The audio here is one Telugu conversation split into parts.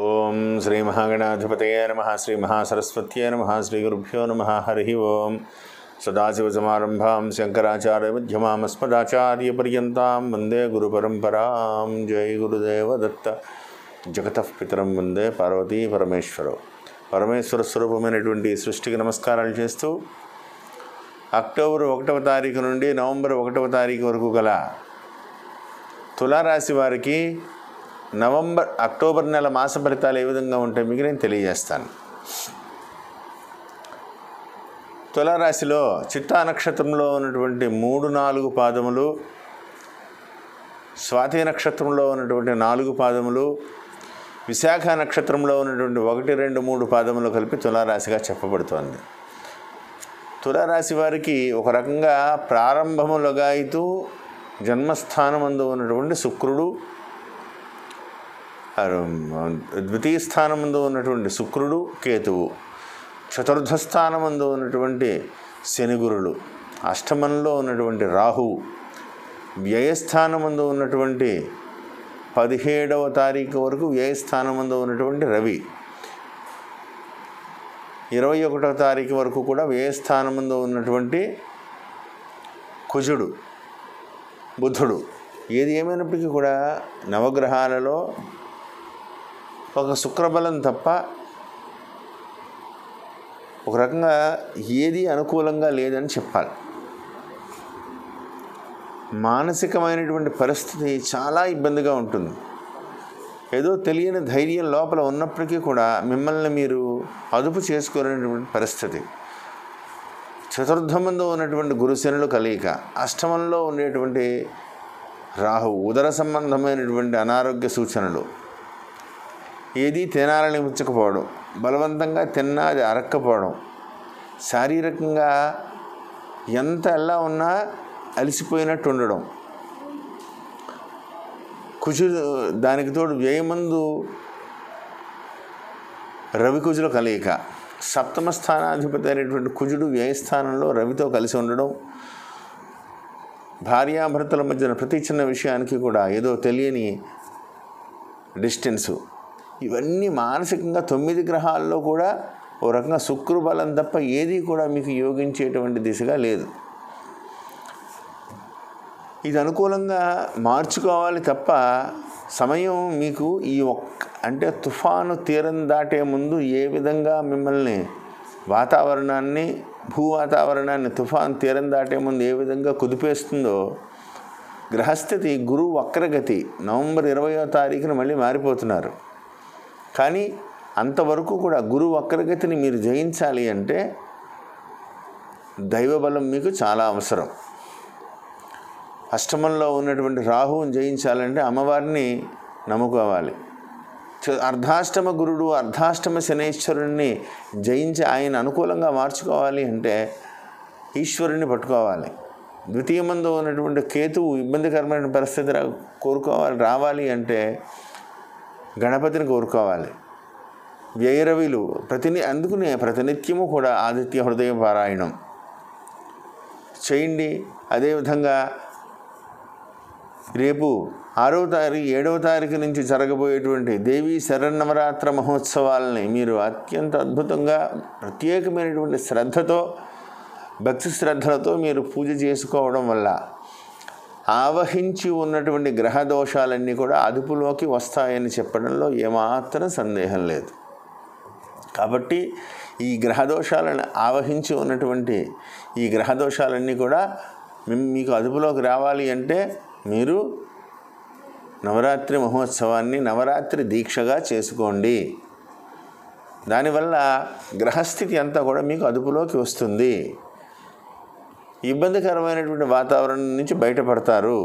ఓం శ్రీ మహాగణాధిపతయే నమః. శ్రీ మహాసరస్వత్యే నమః. శ్రీ గురుభ్యో నమః. హరి ఓం. సదాశివసమారంభాం శంకరాచార్యమధ్యమాం అస్మదాచార్యపర్యంతాం వందే గురుపరంపరాం. జై గురుదేవదత్త. జగతః పితరం వందే పార్వతీ పరమేశ్వరో. పరమేశ్వర స్వరూపమైనటువంటి సృష్టికి నమస్కారాలు చేస్తూ అక్టోబర్ 1వ తారీఖు నుండి నవంబర్ 1వ తారీఖు వరకు గల తులారాశి వారికి అక్టోబర్ నెల మాస ఫలితాలు ఏ విధంగా ఉంటాయి మీకు నేను తెలియజేస్తాను. తులారాశిలో చిత్తా నక్షత్రంలో ఉన్నటువంటి 3-4 పాదములు, స్వాతి నక్షత్రంలో ఉన్నటువంటి 4 పాదములు, విశాఖ నక్షత్రంలో ఉన్నటువంటి 1, 2, 3 పాదములు కలిపి తులారాశిగా చెప్పబడుతోంది. తులారాశి వారికి ఒక రకంగా ప్రారంభములుగా అయితూ జన్మస్థానమందు ఉన్నటువంటి శుక్రుడు, ద్వితీయ స్థానమందు ఉన్నటువంటి శుక్రుడు, కేతువు, చతుర్థ స్థానమందు ఉన్నటువంటి శనిగురులు, అష్టమంలో ఉన్నటువంటి రాహువు, వ్యయస్థానమందు ఉన్నటువంటి 17వ తారీఖు వరకు వ్యయస్థానమందు ఉన్నటువంటి రవి, 21వ తారీఖు వరకు కూడా వ్యయస్థానమందు ఉన్నటువంటి కుజుడు, బుధుడు. ఏది ఏమైనప్పటికీ కూడా నవగ్రహాలలో ఒక శుక్రబలం తప్ప ఒక రకంగా ఏది అనుకూలంగా లేదని చెప్పాలి. మానసికమైనటువంటి పరిస్థితి చాలా ఇబ్బందిగా ఉంటుంది. ఏదో తెలియని ధైర్యం లోపల ఉన్నప్పటికీ కూడా మిమ్మల్ని మీరు అదుపు చేసుకోలేనటువంటి పరిస్థితి. చతుర్థమంలో ఉన్నటువంటి గురుశనులు కలయిక, అష్టమంలో ఉండేటువంటి రాహు, ఉదర సంబంధమైనటువంటి అనారోగ్య సూచనలు, ఏది తినాలని ఉంచకపోవడం, బలవంతంగా తిన్నా అది అరక్కపోవడం, శారీరకంగా ఎంత ఎలా ఉన్నా అలసిపోయినట్టు ఉండడం, కుజుడు, దానికి తోడు వ్యయమందు రవికుజుల కలయిక, సప్తమ స్థానాధిపతి అయినటువంటి కుజుడు వ్యయస్థానంలో రవితో కలిసి ఉండడం, భార్యాభర్తల మధ్యన ప్రతి చిన్న విషయానికి కూడా ఏదో తెలియని డిస్టెన్సు, ఇవన్నీ మానసికంగా 9 గ్రహాల్లో కూడా ఓ రకంగా శుక్రబలం తప్ప ఏది కూడా మీకు యోగించేటువంటి దిశగా లేదు. ఇది అనుకూలంగా మార్చుకోవాలి తప్ప సమయం మీకు అంటే తుఫాను తీరం దాటే ముందు ఏ విధంగా మిమ్మల్ని భూ వాతావరణాన్ని తుఫాను తీరం దాటే ముందు ఏ విధంగా కుదిపేస్తుందో గ్రహస్థితి, గురువు వక్రగతి నవంబర్ 20వ తారీఖున మళ్ళీ మారిపోతున్నారు. కానీ అంతవరకు కూడా గురువు వక్రగతిని మీరు జయించాలి అంటే దైవబలం మీకు చాలా అవసరం. అష్టమంలో ఉన్నటువంటి రాహువుని జయించాలంటే అమ్మవారిని నమ్ముకోవాలి. అర్ధాష్టమ గురుడు, అర్ధాష్టమ శనైశ్వరుణ్ణి జయించి ఆయన అనుకూలంగా మార్చుకోవాలి అంటే ఈశ్వరుణ్ణి పట్టుకోవాలి. ద్వితీయమందు ఉన్నటువంటి కేతువు ఇబ్బందికరమైన పరిస్థితి రావాలి అంటే గణపతిని కోరుకోవాలి. వ్యయరవిలు అందుకునే ప్రతినిత్యము కూడా ఆదిత్య హృదయ పారాయణం చేయండి. అదేవిధంగా రేపు 6వ తారీఖు 7వ తారీఖు నుంచి జరగబోయేటువంటి దేవీ శరన్నవరాత్ర మహోత్సవాలని మీరు అత్యంత అద్భుతంగా ప్రత్యేకమైనటువంటి శ్రద్ధతో, భక్తి శ్రద్ధలతో మీరు పూజ చేసుకోవడం వల్ల ఆవహించి ఉన్నటువంటి గ్రహ దోషాలన్నీ కూడా అదుపులోకి వస్తాయని చెప్పడంలో ఏమాత్రం సందేహం లేదు. కాబట్టి ఈ గ్రహదోషాలను ఆవహించి ఉన్నటువంటి ఈ గ్రహదోషాలన్నీ కూడా మీకు అదుపులోకి రావాలి అంటే మీరు నవరాత్రి మహోత్సవాన్ని నవరాత్రి దీక్షగా చేసుకోండి. దానివల్ల గ్రహస్థితి అంతా కూడా మీకు అదుపులోకి వస్తుంది. ఇబ్బందికరమైనటువంటి వాతావరణం నుంచి బయటపడతారు.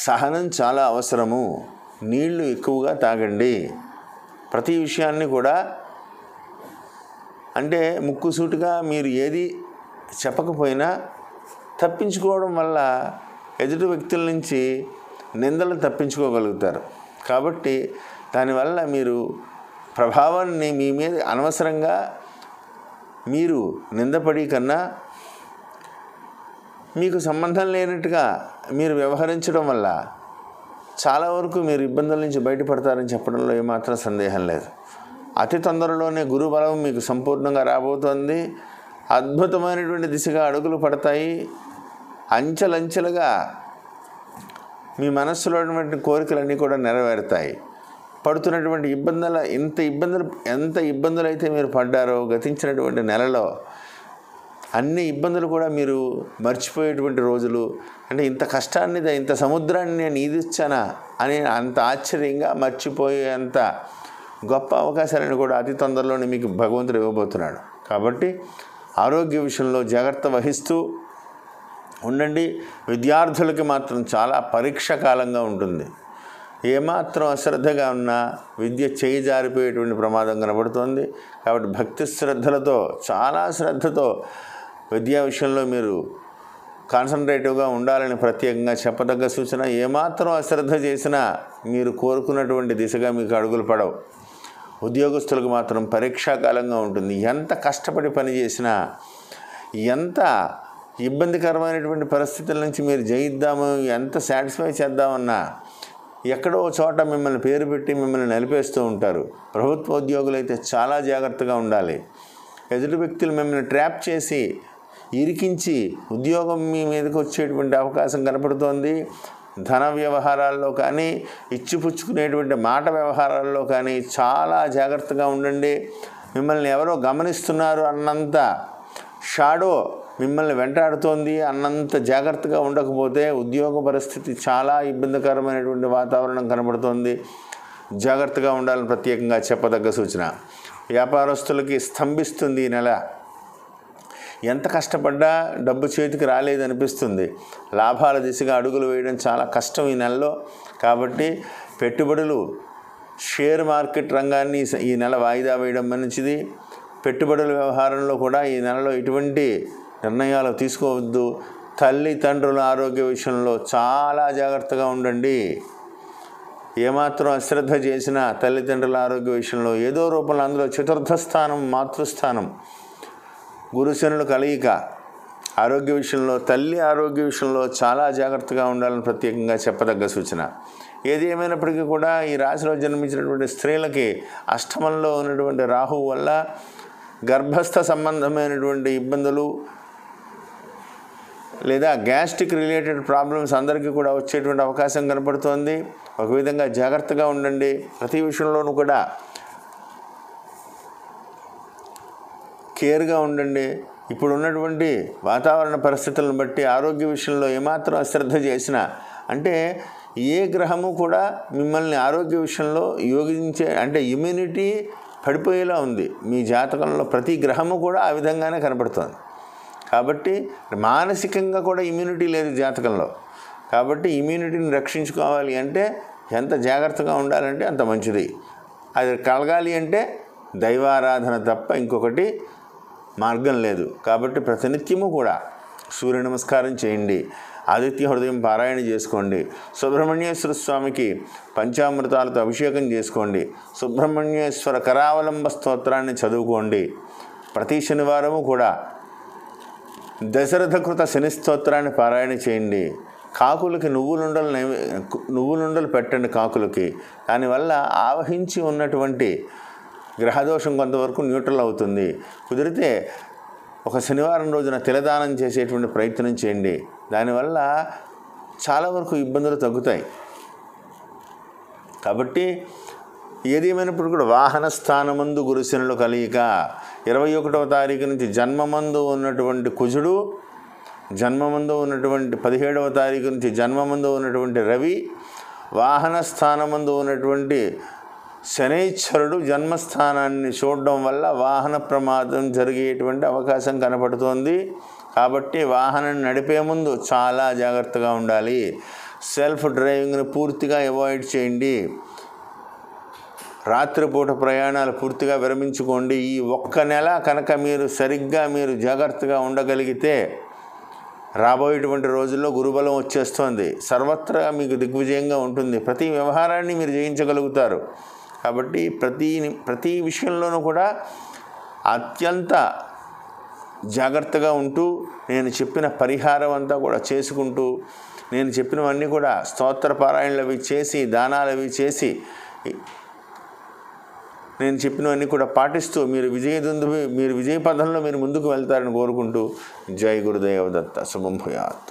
సహనం చాలా అవసరము. నీళ్లు ఎక్కువగా తాగండి. ప్రతి విషయాన్ని కూడా అంటే ముక్కుసూటిగా మీరు ఏది చెప్పకపోయినా తప్పించుకోవడం వల్ల ఎదుటి వ్యక్తుల నుంచి నిందలు తప్పించుకోగలుగుతారు. కాబట్టి దానివల్ల మీరు ప్రభావాన్ని మీ మీద అనవసరంగా మీరు నిందపడి కన్నా మీకు సంబంధం లేనట్టుగా మీరు వ్యవహరించడం వల్ల చాలా వరకు మీరు ఇబ్బందుల నుంచి బయటపడతారని చెప్పడంలో ఏమాత్రం సందేహం లేదు. అతి తొందరలోనే గురుబలం మీకు సంపూర్ణంగా రాబోతోంది. అద్భుతమైనటువంటి దిశగా అడుగులు పడతాయి. అంచెలంచెలుగా మీ మనస్సులో ఉన్నటువంటి కోరికలన్నీ కూడా నెరవేరుతాయి. పడుతున్నటువంటి ఎంత ఇబ్బందులు అయితే మీరు పడ్డారో గతించినటువంటి నెలలో అన్ని ఇబ్బందులు కూడా మీరు మర్చిపోయేటువంటి రోజులు. అంటే ఇంత కష్టాన్ని, ఇంత సముద్రాన్ని నేను ఈదిచ్చానా అని అంత ఆశ్చర్యంగా మర్చిపోయేంత గొప్ప అవకాశాలను కూడా అతి తొందరలోనే మీకు భగవంతుడు ఇవ్వబోతున్నాడు. కాబట్టి ఆరోగ్య విషయంలో జాగ్రత్త వహిస్తూ ఉండండి. విద్యార్థులకి మాత్రం చాలా పరీక్ష కాలంగా ఉంటుంది. ఏమాత్రం అశ్రద్ధగా ఉన్నా విద్య చేయి జారిపోయేటువంటి ప్రమాదం కనబడుతోంది. కాబట్టి భక్తి శ్రద్ధలతో, చాలా శ్రద్ధతో విద్యా విషయంలో మీరు కాన్సన్ట్రేటివ్గా ఉండాలని ప్రత్యేకంగా చెప్పదగ్గ సూచన. ఏమాత్రం అశ్రద్ధ చేసినా మీరు కోరుకున్నటువంటి దిశగా మీకు అడుగులు పడవు. ఉద్యోగస్తులకు మాత్రం పరీక్షాకాలంగా ఉంటుంది. ఎంత కష్టపడి పని చేసినా, ఎంత ఇబ్బందికరమైనటువంటి పరిస్థితుల నుంచి మీరు జయిద్దాము, ఎంత సాటిస్ఫై చేద్దామన్నా ఎక్కడో చోట మిమ్మల్ని పేరు పెట్టి మిమ్మల్ని నిలిపేస్తూ ఉంటారు. ప్రభుత్వ ఉద్యోగులు అయితే చాలా జాగ్రత్తగా ఉండాలి. ఎదుటి వ్యక్తులు మిమ్మల్ని ట్రాప్ చేసి ఇరికించి ఉద్యోగం మీ మీదకి వచ్చేటువంటి అవకాశం కనపడుతోంది. ధన వ్యవహారాల్లో కానీ, ఇచ్చిపుచ్చుకునేటువంటి మాట వ్యవహారాల్లో కానీ చాలా జాగ్రత్తగా ఉండండి. మిమ్మల్ని ఎవరో గమనిస్తున్నారు అన్నంత షాడో మిమ్మల్ని వెంటాడుతోంది అన్నంత జాగ్రత్తగా ఉండకపోతే ఉద్యోగ పరిస్థితి చాలా ఇబ్బందికరమైనటువంటి వాతావరణం కనబడుతోంది. జాగ్రత్తగా ఉండాలని ప్రత్యేకంగా చెప్పదగ్గ సూచన. వ్యాపారస్తులకి స్తంభిస్తుంది ఈ నెల. ఎంత కష్టపడ్డా డబ్బు చేతికి రాలేదనిపిస్తుంది. లాభాల దిశగా అడుగులు వేయడం చాలా కష్టం ఈ నెలలో. కాబట్టి పెట్టుబడులు, షేర్ మార్కెట్ రంగాన్ని ఈ నెల వాయిదా వేయడం మంచిది. పెట్టుబడుల వ్యవహారంలో కూడా ఈ నెలలో ఎటువంటి నిర్ణయాలు తీసుకోవద్దు. తల్లిదండ్రుల ఆరోగ్య విషయంలో చాలా జాగ్రత్తగా ఉండండి. ఏమాత్రం అశ్రద్ధ చేసినా తల్లిదండ్రుల ఆరోగ్య విషయంలో ఏదో రూపంలో, అందులో చతుర్థ స్థానం మాతృస్థానం, గురుశనుల కలయిక, ఆరోగ్య విషయంలో, తల్లి ఆరోగ్య విషయంలో చాలా జాగ్రత్తగా ఉండాలని ప్రత్యేకంగా చెప్పదగ్గ సూచన. ఏది ఏమైనప్పటికీ కూడా ఈ రాశిలో జన్మించినటువంటి స్త్రీలకి అష్టమంలో ఉన్నటువంటి రాహువు వల్ల గర్భస్థ సంబంధమైనటువంటి ఇబ్బందులు లేదా గ్యాస్ట్రిక్ రిలేటెడ్ ప్రాబ్లమ్స్ అందరికీ కూడా వచ్చేటువంటి అవకాశం కనపడుతోంది. ఒక విధంగా జాగ్రత్తగా ఉండండి. ప్రతి విషయంలోనూ కూడా కేర్గా ఉండండి. ఇప్పుడు ఉన్నటువంటి వాతావరణ పరిస్థితులను బట్టి ఆరోగ్య విషయంలో ఏమాత్రం అశ్రద్ధ చేసినా, అంటే ఏ గ్రహము కూడా మిమ్మల్ని ఆరోగ్య విషయంలో అంటే ఇమ్యూనిటీ పడిపోయేలా ఉంది. మీ జాతకంలో ప్రతి గ్రహము కూడా ఆ విధంగానే కనపడుతోంది. కాబట్టి మానసికంగా కూడా ఇమ్యూనిటీ లేదు జాతకంలో. కాబట్టి ఇమ్యూనిటీని రక్షించుకోవాలి అంటే ఎంత జాగ్రత్తగా ఉండాలంటే అంత మంచిది. అది కలగాలి అంటే దైవారాధన తప్ప ఇంకొకటి మార్గం లేదు. కాబట్టి ప్రతినిత్యము కూడా సూర్య నమస్కారం చేయండి. ఆదిత్య హృదయం పారాయణ చేసుకోండి. సుబ్రహ్మణ్యేశ్వర స్వామికి పంచామృతాలతో అభిషేకం చేసుకోండి. సుబ్రహ్మణ్యేశ్వర కరావలంబ స్తోత్రాన్ని చదువుకోండి. ప్రతి శనివారము కూడా దశరథకృత శని స్తోత్రాన్ని పారాయణ చేయండి. కాకులకి నువ్వులుండలు పెట్టండి కాకులకి. దానివల్ల ఆవహించి ఉన్నటువంటి గ్రహదోషం కొంతవరకు న్యూట్రల్ అవుతుంది. కుదిరితే ఒక శనివారం రోజున తిలదానం చేసేటువంటి ప్రయత్నం చేయండి. దానివల్ల చాలా వరకు ఇబ్బందులు తగ్గుతాయి. కాబట్టి ఏది ఏమైనప్పుడు కూడా వాహన స్థానమందు గురుశనుల కలయిక. 21వ తారీఖు నుంచి జన్మమందు ఉన్నటువంటి కుజుడు, జన్మమందు ఉన్నటువంటి 17వ తారీఖు నుంచి జన్మమందు ఉన్నటువంటి రవి, వాహన స్థానమందు ఉన్నటువంటి శనైశ్వరుడు జన్మస్థానాన్ని చూడడం వల్ల వాహన ప్రమాదం జరిగేటువంటి అవకాశం కనపడుతోంది. కాబట్టి వాహనం నడిపే ముందు చాలా జాగ్రత్తగా ఉండాలి. సెల్ఫ్ డ్రైవింగ్ను పూర్తిగా అవాయిడ్ చేయండి. రాత్రిపూట ప్రయాణాలు పూర్తిగా విరమించుకోండి. ఈ ఒక్క నెల కనుక మీరు జాగ్రత్తగా ఉండగలిగితే రాబోయేటువంటి రోజుల్లో గురుబలం వచ్చేస్తోంది. సర్వత్రా మీకు దిగ్విజయంగా ఉంటుంది. ప్రతి వ్యవహారాన్ని మీరు జయించగలుగుతారు. కాబట్టి ప్రతి విషయంలోనూ కూడా అత్యంత జాగ్రత్తగా ఉంటూ నేను చెప్పిన పరిహారం అంతా కూడా చేసుకుంటూ నేను చెప్పినవన్నీ కూడా స్తోత్ర పారాయణలు అవి చేసి, దానాలు అవి చేసి, నేను చెప్పినవన్నీ కూడా పాటిస్తూ మీరు విజయ పథంలో మీరు ముందుకు వెళ్తారని కోరుకుంటూ జై గురుదేవ దత్త. శుభం భూయాత్.